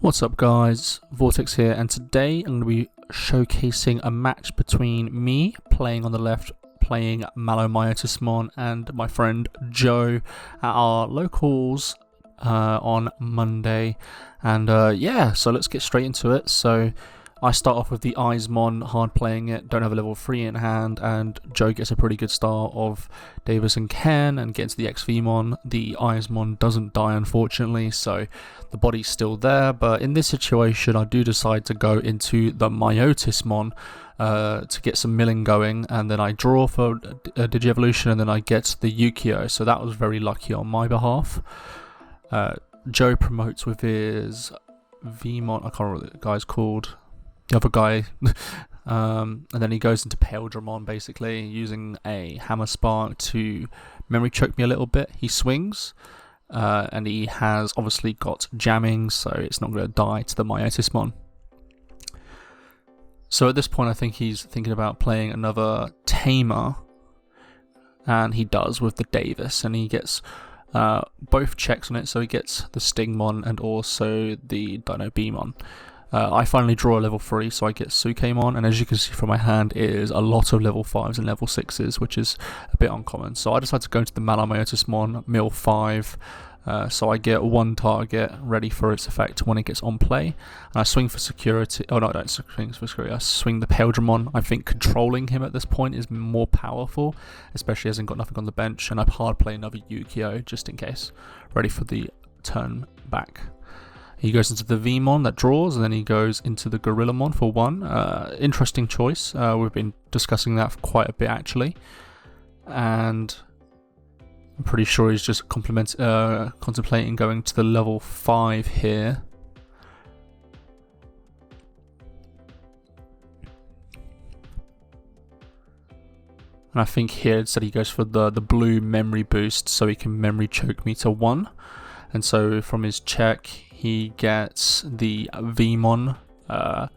What's up guys, Vortex here, and today I'm going to be showcasing a match between me, playing on the left, playing MaloMyotismon, and my friend Joe at our locals on Monday. And yeah, so let's get straight into it. So I start off with the Ismon, hard playing it, don't have a level 3 in hand, and Joe gets a pretty good start of Davis and Ken and gets the XVmon. The Ismon doesn't die unfortunately, so the body's still there, but in this situation I do decide to go into the Myotismon to get some milling going, and then I draw for a Digievolution, and then I get the Yukio, so that was very lucky on my behalf. Joe promotes with his Vmon, I can't remember what the guy's called, the other guy, and then he goes into Imperialdramon basically using a Hammer Spark to memory choke me a little bit. He swings, and he has obviously got jamming, so it's not going to die to the Myotismon. So at this point I think he's thinking about playing another Tamer, and he does with the Davis, and he gets both checks on it, so he gets the Stingmon and also the Dino Beamon. I finally draw a level 3, so I get Sukemon, and as you can see from my hand, it is a lot of level 5s and level 6s, which is a bit uncommon. So I decided to go into the MaloMyotismon, Mil 5, so I get one target ready for its effect when it gets on play. And I swing for security, oh no, I don't swing for security, I swing the Imperialdramon. I think controlling him at this point is more powerful, especially as he's got nothing on the bench, and I hard play another Yukio just in case, ready for the turn back. He goes into the Vmon that draws, and then he goes into the Gorillamon for one. Interesting choice. We've been discussing that for quite a bit actually, and I'm pretty sure he's just contemplating going to the level 5 here. And I think here it said he goes for the blue memory boost, so he can memory choke me to 1. And so from his check, he gets the Vmon that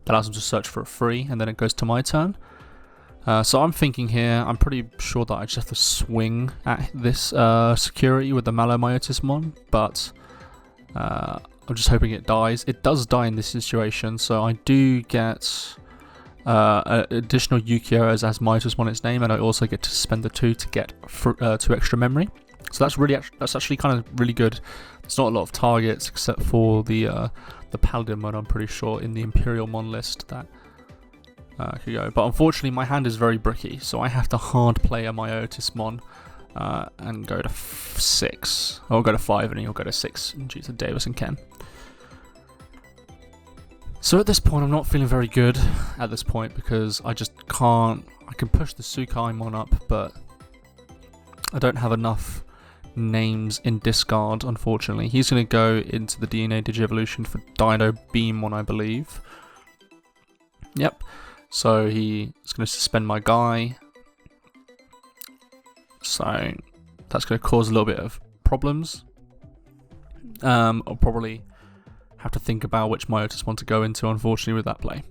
allows him to search for a 3, and then it goes to my turn. So I'm thinking here, I'm pretty sure that I just have to swing at this security with the MaloMyotismon, but I'm just hoping it dies. It does die in this situation, so I do get additional Yukio as Myotismon its name, and I also get to spend the 2 to get 2 extra memory. So that's actually kind of really good. There's not a lot of targets except for the Paladin mode, I'm pretty sure, in the Imperialmon list that could go. But unfortunately my hand is very bricky, so I have to hard play a Myotismon and go to 6. Or go to 5 and he'll go to 6 due to Davis and Ken. So at this point I'm not feeling very good at this point because I just can't. I can push the Sukemon up, but I don't have enough names in discard, unfortunately. He's going to go into the DNA Digievolution for Dino Beamon, I believe. Yep. So he's going to suspend my guy. So that's going to cause a little bit of problems. I'll probably have to think about which Myotismon to go into, unfortunately, with that play.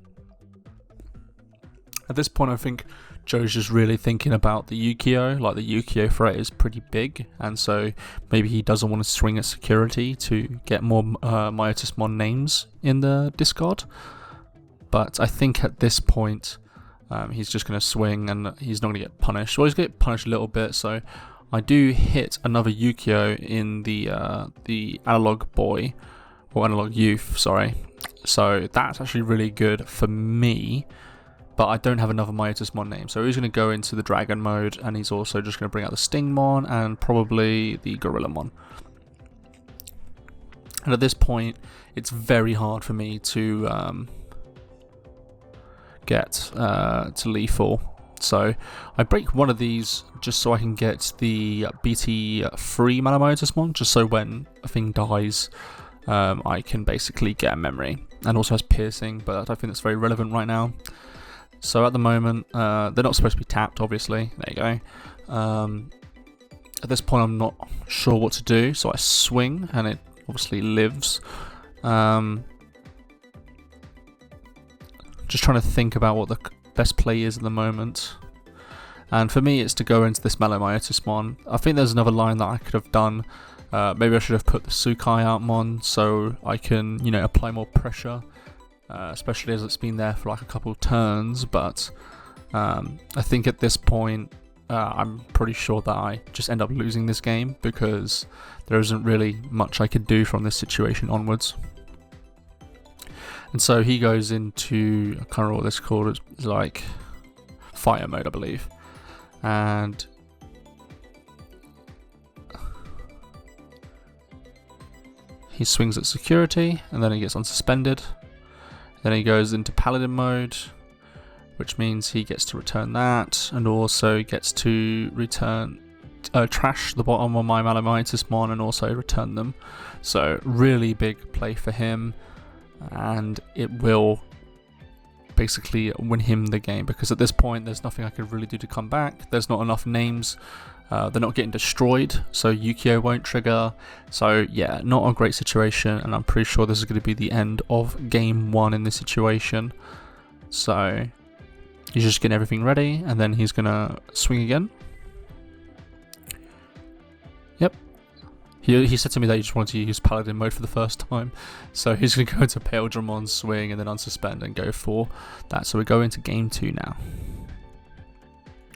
At this point, I think Joe's just really thinking about the Yukio. Like, the Yukio threat is pretty big, and so maybe he doesn't want to swing at security to get more Myotismon names in the discard. But I think at this point, he's just going to swing, and he's not going to get punished. Well, he's going to get punished a little bit, so I do hit another Yukio in the Analog Boy, or Analog Youth, sorry. So that's actually really good for me. But I don't have another Myotismon name, so he's going to go into the Dragon mode, and he's also just going to bring out the Stingmon and probably the Gorillamon. And at this point, it's very hard for me to get to lethal. So I break one of these just so I can get the BT-03 MaloMyotismon, just so when a thing dies, I can basically get a memory. And also has piercing, but I don't think that's very relevant right now. So at the moment, they're not supposed to be tapped, obviously. There you go. At this point, I'm not sure what to do, so I swing, and it obviously lives. Just trying to think about what the best play is at the moment. And for me, it's to go into this MaloMyotismon. I think there's another line that I could have done Maybe I should have put the Sukai Outmon so I can, you know, apply more pressure, especially as it's been there for like a couple of turns. But I think at this point, I'm pretty sure that I just end up losing this game because there isn't really much I could do from this situation onwards. And so he goes into, I can't remember what this is called, it's like fire mode, I believe. And he swings at security, and then he gets unsuspended. Then he goes into paladin mode, which means he gets to return that, and also gets to return, trash the bottom of my MaloMyotismon and also return them. So really big play for him, and it will basically win him the game, because at this point there's nothing I can really do to come back. There's not enough names. They're not getting destroyed, so Yukio won't trigger. So yeah, not a great situation, and I'm pretty sure this is going to be the end of game 1 in this situation. So he's just getting everything ready, and then he's going to swing again. Yep. He said to me that he just wanted to use Paladin mode for the first time. So he's going to go into Imperialdramon, swing, and then unsuspend and go for that. So we go into game 2 now.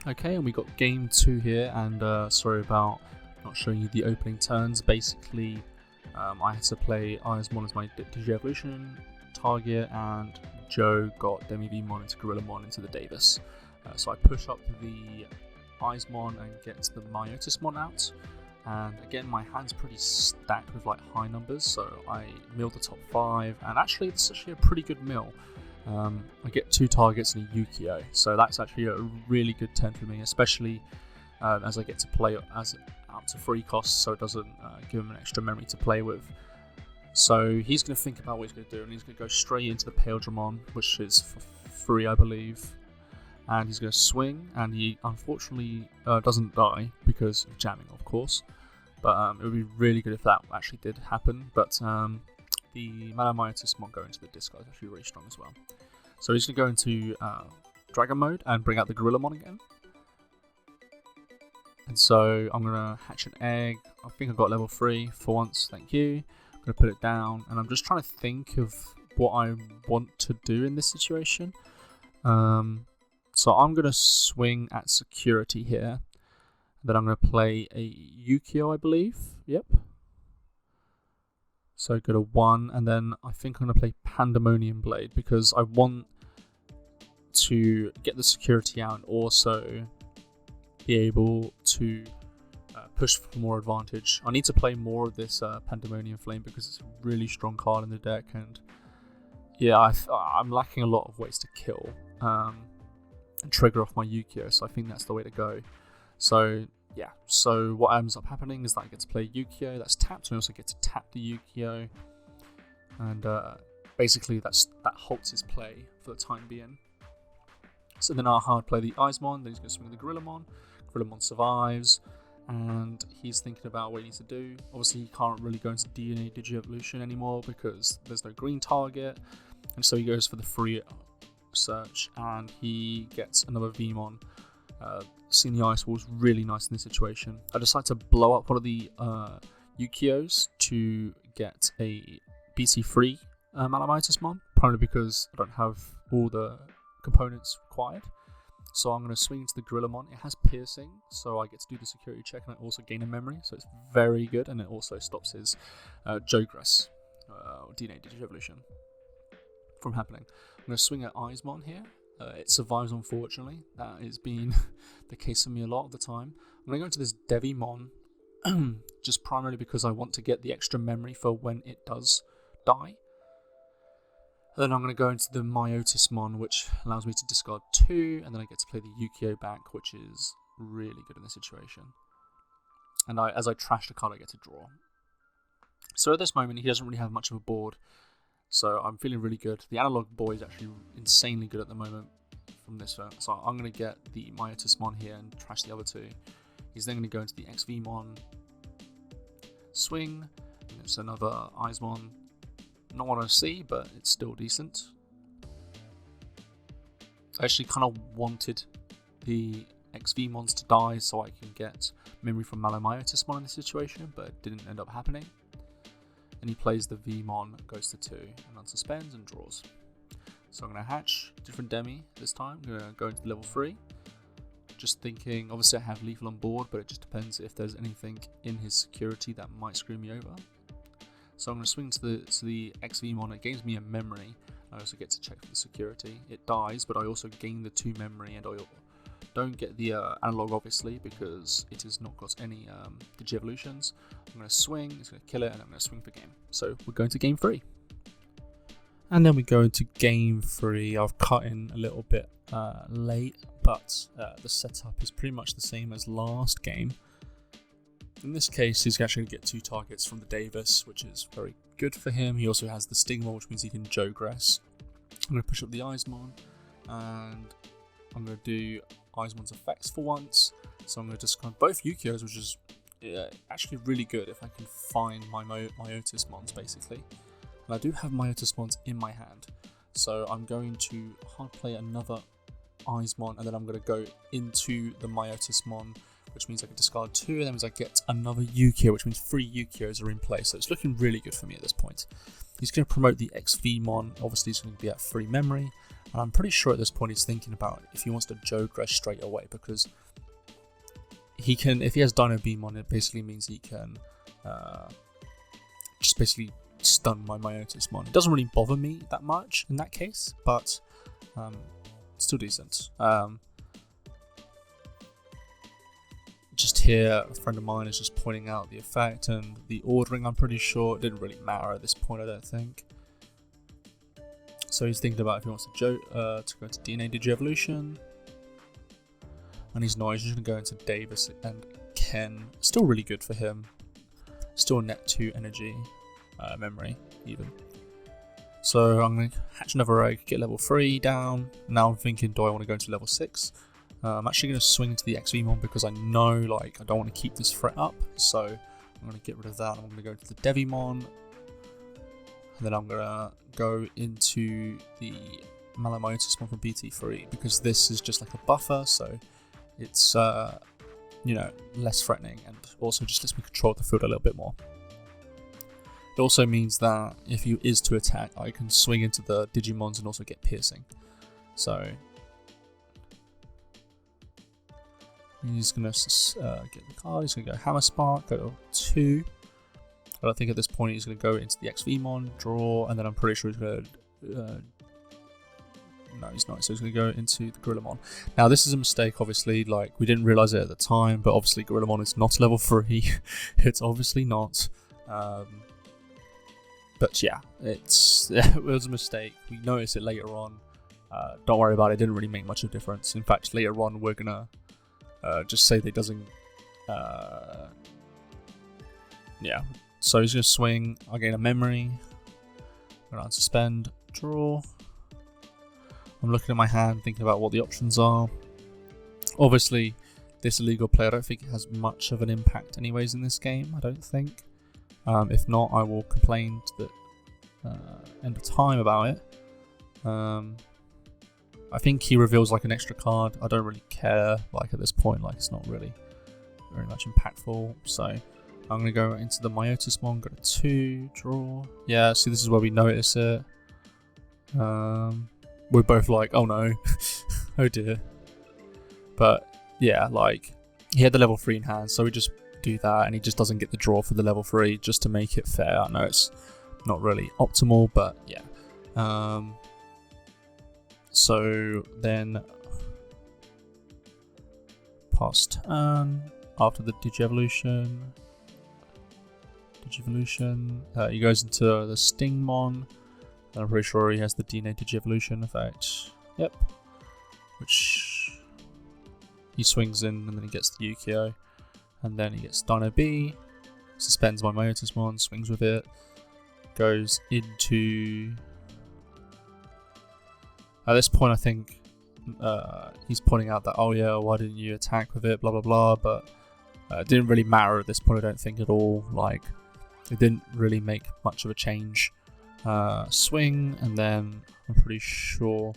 Okay, and we got game 2 here, and sorry about not showing you the opening turns. Basically, I had to play Ismon as my Digievolution target, and Joe got Demi-Vmon into Gorillamon into the Davis. So I push up the Ismon and get the Myotismon out. And again, my hand's pretty stacked with like high numbers, so I mill the top 5, and actually it's actually a pretty good mill. I get 2 targets and a Yukio, so that's actually a really good turn for me, especially as I get to play as out to free costs, so it doesn't give him an extra memory to play with. So he's going to think about what he's going to do, and he's going to go straight into the Imperialdramon, which is for free, I believe. And he's going to swing, and he unfortunately doesn't die because of jamming, of course. But it would be really good if that actually did happen. But the MaloMyotismon going to the discard is actually really strong as well. So he's going to go into Dragon mode and bring out the Gorillamon again. And so I'm going to hatch an egg. I think I got level 3 for once, thank you. I'm going to put it down, and I'm just trying to think of what I want to do in this situation. So I'm going to swing at security here. Then I'm going to play a Yukio, I believe. Yep. So go to 1, and then I think I'm going to play Pandemonium Blade, because I want to get the security out and also be able to push for more advantage. I need to play more of this Pandemonium Flame because it's a really strong card in the deck, and yeah, I'm lacking a lot of ways to kill and trigger off my Yukio, so I think that's the way to go. So yeah, so what ends up happening is that I get to play Yukio, that's tapped, and I also get to tap the Yukio, and basically that halts his play for the time being. So then I'll hard play the Ismon, then he's going to swing the Gorillamon. Gorillamon survives, and he's thinking about what he needs to do. Obviously he can't really go into DNA Digievolution anymore because there's no green target, and so he goes for the free search, and he gets another Vmon. Seeing the Ice Wall is really nice in this situation. I decide to blow up one of the Yukios to get a BT-3 MaloMyotismon, primarily because I don't have all the components required. So I'm going to swing into the Gorillamon. It has piercing, so I get to do the security check, and I also gain a memory, so it's very good, and it also stops his Jogress, DNA Digievolution, from happening. I'm going to swing at Ismon here. It survives, unfortunately. That has been the case for me a lot of the time. I'm going to go into this Devimon, just primarily because I want to get the extra memory for when it does die. And then I'm going to go into the Myotismon, which allows me to discard 2, and then I get to play the Yukio back, which is really good in this situation. And as I trash the card, I get to draw. So at this moment, he doesn't really have much of a board, so I'm feeling really good. The Analog Boy is actually insanely good at the moment from this turn. So I'm going to get the Myotismon here and trash the other 2. He's then going to go into the XVmon, swing, and it's another Ismon. Not what I see, but it's still decent. I actually kind of wanted the XVmons to die so I can get memory from MaloMyotismon in this situation, but it didn't end up happening. And he plays the Vmon, goes to 2, and unsuspends and draws. So I'm going to hatch different Demi this time. I'm going to go into level 3. Just thinking, obviously I have lethal on board, but it just depends if there's anything in his security that might screw me over. So I'm going to swing to the XVmon. It gains me a memory. I also get to check for the security. It dies, but I also gain the 2 memory, and I don't get the analog obviously because it has not got any Digievolutions. I'm going to swing, it's going to kill it, and I'm going to swing for game. So we're going to game 3. And then we go into game 3. I've cut in a little bit late, but the setup is pretty much the same as last game. In this case, he's actually going to get 2 targets from the Davis, which is very good for him. He also has the Stigma, which means he can Jogress. I'm going to push up the Eismon, and I'm going to do Eismon's effects for once. So I'm going to discard both Yukios, which is actually really good if I can find my Myotismons, basically. And I do have Myotismons in my hand. So I'm going to hard play another Eismon, and then I'm going to go into the Myotismon, which means I can discard 2, and then means I get another Yukio, which means 3 Yukios are in play. So it's looking really good for me at this point. He's going to promote the XVmon. Obviously, he's going to be at 3 memory. And I'm pretty sure at this point he's thinking about if he wants to Jogress straight away, because he can, if he has Dino Beamon, it basically means he can just basically stun my Myotismon. It doesn't really bother me that much in that case, but still decent. Just here, a friend of mine is just pointing out the effect and the ordering. I'm pretty sure it didn't really matter at this point, I don't think. So he's thinking about if he wants to go into DNA Digievolution. And he's not, he's just going to go into Davis and Ken. Still really good for him. Still net 2 energy, memory even. So I'm going to hatch another egg, get level 3 down. Now I'm thinking, do I want to go into level 6? I'm actually going to swing into the XVmon because I know I don't want to keep this threat up. So I'm going to get rid of that. I'm going to go into the Devimon. And then I'm going to go into the MaloMyotismon from BT-08 because this is just like a buffer. So it's, less threatening and also just lets me control the field a little bit more. It also means that if he is to attack, I can swing into the Digimons and also get piercing. So he's going to get the card, he's going to go Hammer Spark, go to 2. But I think at this point he's going to go into the XVmon, draw, and then I'm pretty sure he's going to... no, he's not, so he's going to go into the Gorillamon. Now this is a mistake, obviously, we didn't realise it at the time, but obviously Gorillamon is not level 3. It's obviously not. But yeah, it was a mistake. We noticed it later on. Don't worry about it, it didn't really make much of a difference. In fact, later on we're going to just say that it doesn't... yeah, so he's going to swing, I gain a memory, I'm going to unsuspend, draw. I'm looking at my hand, thinking about what the options are. Obviously, this illegal play, I don't think it has much of an impact anyways in this game, I don't think. If not, I will complain to the end of time about it. I think he reveals an extra card. I don't really care, at this point, it's not really very much impactful. So I'm going to go into the Myotismon, go to 2, draw. Yeah, see, this is where we notice it. We're both like, oh no, oh dear. But yeah, he had the level 3 in hand, so we just do that, and he just doesn't get the draw for the level 3 just to make it fair. I know it's not really optimal, but yeah. So then pass turn after the Digievolution. He goes into the Stingmon. I'm pretty sure he has the DNA Digievolution effect. Yep. Which he swings in and then he gets the Yukio. And then he gets Dino B. Suspends my Myotismon, swings with it. Goes into... At this point I think he's pointing out that, oh yeah, why didn't you attack with it, blah blah blah. But it didn't really matter at this point, I don't think at all. It didn't really make much of a change. Swing, and then I'm pretty sure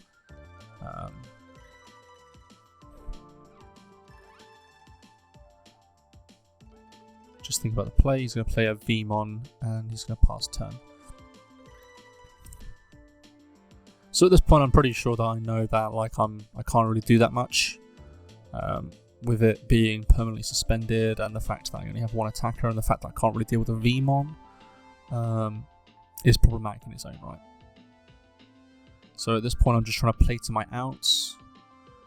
just think about the play. He's going to play a Vmon and he's going to pass turn. So at this point, I'm pretty sure that I know that like I can't really do that much. With it being permanently suspended and the fact that I only have one attacker and the fact that I can't really deal with a Vmon is problematic in its own right. So at this point I'm just trying to play to my outs.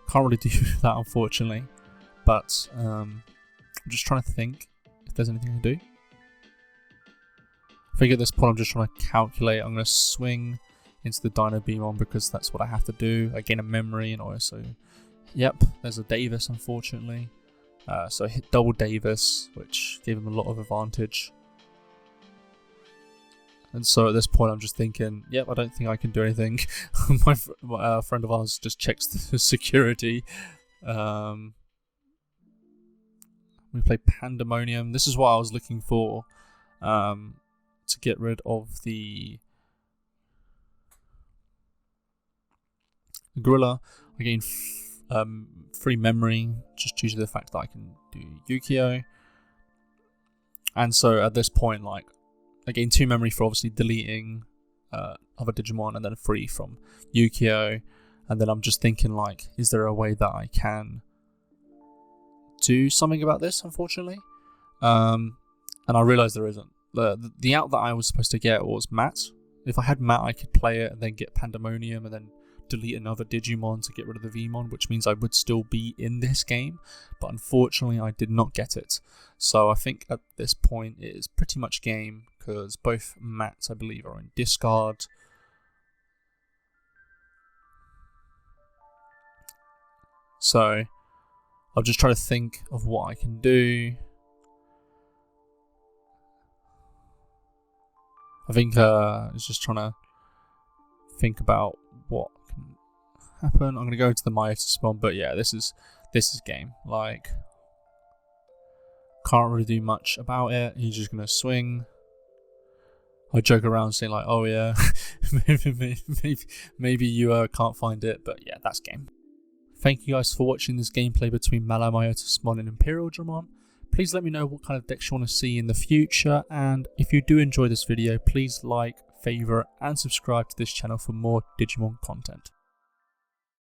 Can't really do that unfortunately, but I'm just trying to think if there's anything I can do. I think at this point I'm just trying to calculate. I'm going to swing into the Dino Beamon because that's what I have to do. I gain a memory and also... Yep, there's a Davis unfortunately. So I hit double Davis, which gave him a lot of advantage. And so at this point I'm just thinking, yep, I don't think I can do anything. my friend of ours just checks the security. We play Pandemonium. This is what I was looking for to get rid of the Gorilla. I gain free memory just due to the fact that I can do Yukio. And so at this point, like, I gain 2 memory for obviously deleting other Digimon and then free from Yukio. And then I'm just thinking, like, is there a way that I can do something about this, unfortunately? And I realised there isn't. The out that I was supposed to get was Matt. If I had Matt, I could play it and then get Pandemonium and then delete another Digimon to get rid of the Vmon, which means I would still be in this game, but unfortunately I did not get it. So I think at this point it is pretty much game, because both Mats I believe are in discard. So I'll just try to think of what I can do. I think it's just trying to think about what can happen. I'm going to go to the MaloMyotismon, but yeah, this is game. Like, can't really do much about it. He's just going to swing. I joke around saying like, oh yeah, maybe you can't find it, but yeah, that's game. Thank you guys for watching this gameplay between MaloMyotismon and Imperialdramon. Please let me know what kind of decks you want to see in the future, and if you do enjoy this video, please like, favourite and subscribe to this channel for more Digimon content.